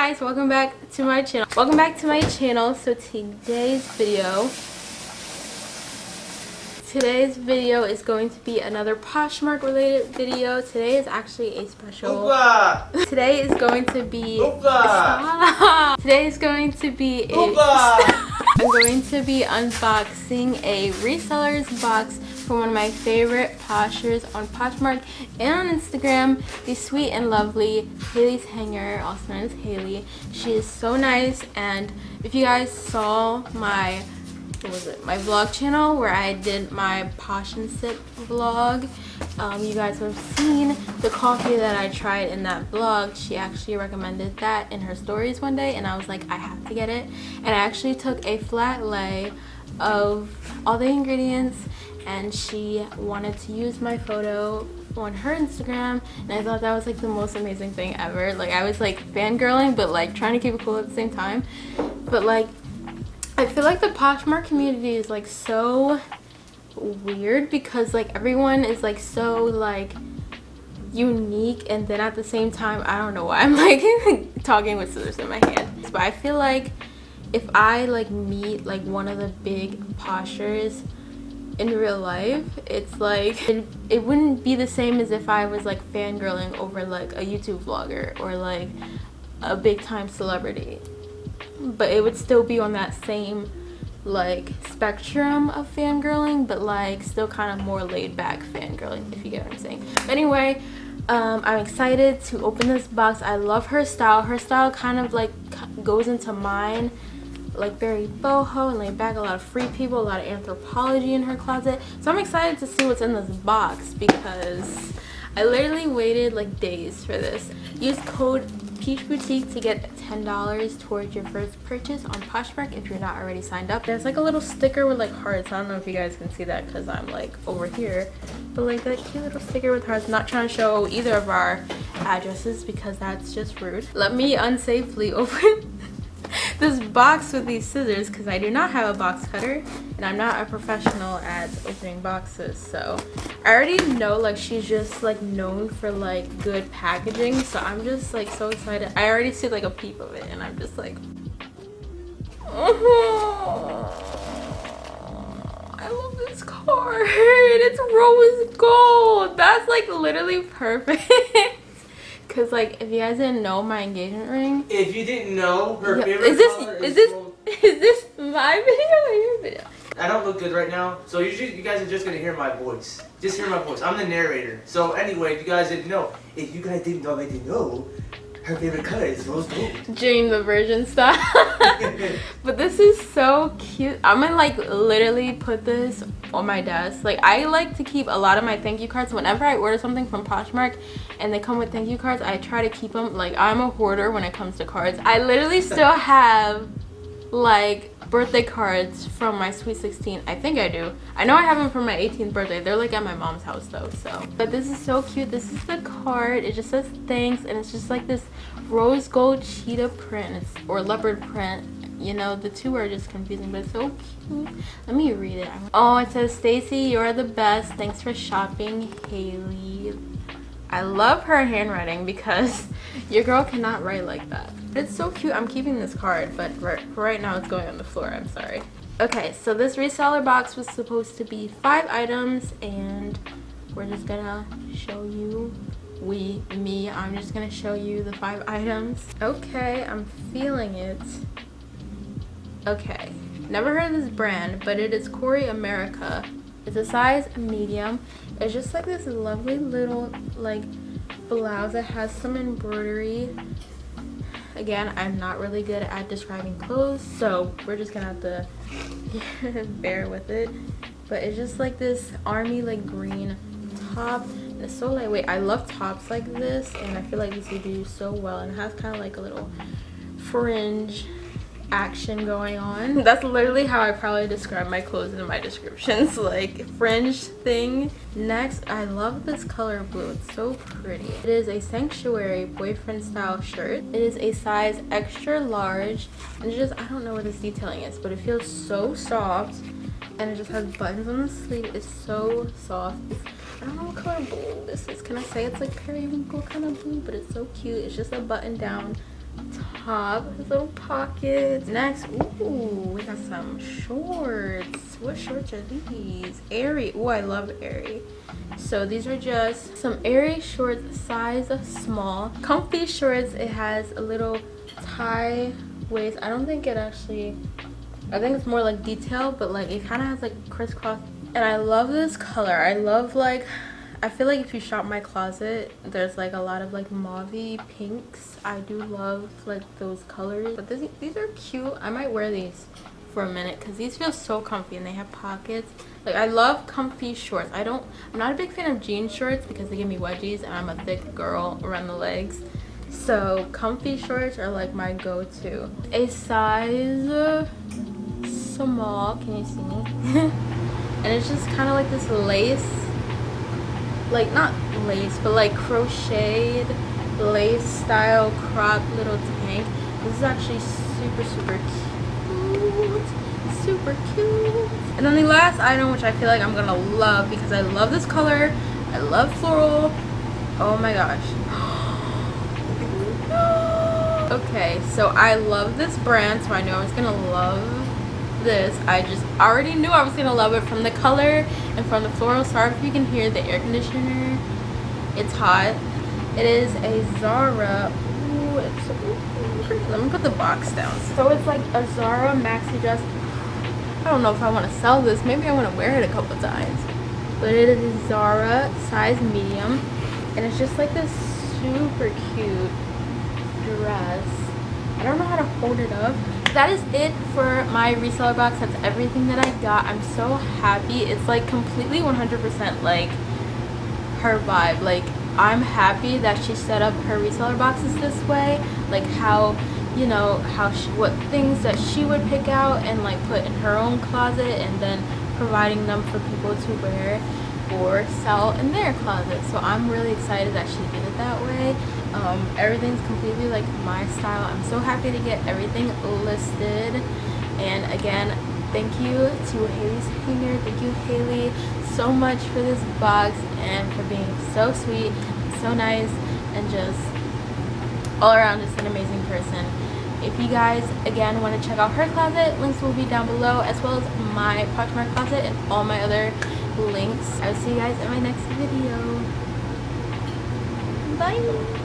guys, welcome back to my channel. So today's video is going to be another Poshmark related video. Today is actually a special. Today is going to be I'm going to be unboxing a reseller's box from one of my favorite poshers on Poshmark and on Instagram, the sweet and lovely Haley's Hanger, also known as Haley. She is so nice, and if you guys saw my my vlog channel where I did my Posh and Sip vlog, you guys would have seen the coffee that I tried in that vlog. She actually recommended that in her stories one day, and I was like, I have to get it. And I actually took a flat lay of all the ingredients, and she wanted to use my photo on her Instagram, and I thought that was like the most amazing thing ever. Like, I was like fangirling, but like trying to keep it cool at the same time. But like, I feel like the Poshmark community is like so weird because like everyone is like so like unique, and then at the same time, I don't know why I'm like talking with scissors in my hand. But I feel like if I like meet like one of the big poshers in real life, it's like it wouldn't be the same as if I was like fangirling over like a YouTube vlogger or like a big time celebrity. But it would still be on that same like spectrum of fangirling, but like still kind of more laid back fangirling, if you get what I'm saying. But anyway, I'm excited to open this box. I love her style. Her style kind of like goes into mine, like very boho and laid back. A lot of free people, a lot of anthropology in her closet. So I'm excited to see what's in this box because I literally waited like days for this. Use code Peach Boutique to get $10 towards your first purchase on Poshmark if you're not already signed up. There's like a little sticker with like hearts. I don't know if you guys can see that because I'm like over here, but like that cute little sticker with hearts. Not trying to show either of our addresses because that's just rude. Let me unsafely open this box with these scissors because I do not have a box cutter and I'm not a professional at opening boxes. So I already know like she's just like known for like good packaging, so I'm just like so excited. I already see like a peep of it and I'm just like, oh, I love this card. It's rose gold. That's like literally perfect. Cause like if you guys didn't know my engagement ring. If you didn't know, her favorite color is this my video or your video? I don't look good right now, so you guys are just gonna hear my voice. Just hear my voice. I'm the narrator. So anyway, if you guys didn't know, her favorite color is rose gold. Jane the Virgin style. But this is so cute. I'm gonna like literally put this on my desk. Like, I like to keep a lot of my thank you cards. Whenever I order something from Poshmark and they come with thank you cards, I try to keep them. Like, I'm a hoarder when it comes to cards. I literally still have like birthday cards from my sweet 16. I think I do. I know I have them for my 18th birthday. They're like at my mom's house though. So, but this is so cute. This is the card. It just says thanks, and it's just like this rose gold cheetah print or leopard print. You know, the two are just confusing, but it's so cute. Let me read it. Oh, it says, Staci, you're the best. Thanks for shopping, Haley. I love her handwriting because your girl cannot write like that. It's so cute. I'm keeping this card, but right now it's going on the floor. I'm sorry. Okay, so this reseller box was supposed to be 5 items, and we're just gonna show you, I'm just gonna show you the 5 items. Okay, I'm feeling it. Okay, never heard of this brand, but it is Corey America. It's a size medium. It's just like this lovely little like blouse that has some embroidery. Again, I'm not really good at describing clothes, so we're just gonna have to bear with it. But it's just like this army like green top, and it's so lightweight. I love tops like this, and I feel like this would do so well. And it has kind of like a little fringe action going on. That's literally how I probably describe my clothes in my descriptions, like fringe thing. Next, I love this color blue. It's so pretty. It is a sanctuary boyfriend style shirt. It is a size extra large, and it just, I don't know what this detailing is, but it feels so soft, and it just has buttons on the sleeve. It's so soft. I don't know what color blue this is. Can I say it's like periwinkle kind of blue? But it's so cute. It's just a button down top with little pockets. Next, ooh, we got some shorts. What shorts are these? Airy. Oh, I love Airy. So these are just some Airy shorts, size small. Comfy shorts. It has a little tie waist. I don't think it actually, I think it's more like detail, but like it kind of has like crisscross. And I love this color. I love, like, I feel like if you shop my closet, there's like a lot of like mauvey pinks. I do love like those colors, but these are cute. I might wear these for a minute because these feel so comfy and they have pockets. Like, I love comfy shorts. I'm not a big fan of jean shorts because they give me wedgies and I'm a thick girl around the legs. So comfy shorts are like my go-to. A size small, can you see me? And it's just kind of like this lace, like not lace, but like crocheted lace style crop little tank. This is actually super, super cute. Super cute. And then the last item, which I feel like I'm gonna love because I love this color. I love floral. Oh my gosh. Okay, so I love this brand, so I know I was gonna love this. I just already knew I was gonna love it from the color and from the floral. Sorry if you can hear the air conditioner. It's hot. It is a Zara. Ooh, let me put the box down. So it's like a Zara maxi dress. I don't know if I want to sell this. Maybe I want to wear it a couple times. But it is a Zara size medium, and it's just like this super cute dress. I don't know how to hold it up. That is it for my reseller box. That's everything that I got. I'm so happy. It's like completely 100% like her vibe. Like, I'm happy that she set up her reseller boxes this way. Like how, you know, what things that she would pick out and like put in her own closet and then providing them for people to wear or sell in their closet. So I'm really excited that she did it that way. Everything's completely like my style. I'm so happy to get everything listed. And again, thank you to Haley's Hanger. Thank you, Haley, so much for this box and for being so sweet, so nice, and just all around just an amazing person. If you guys again want to check out her closet, links will be down below, as well as my Poshmark closet and all my other links. I'll see you guys in my next video. Bye.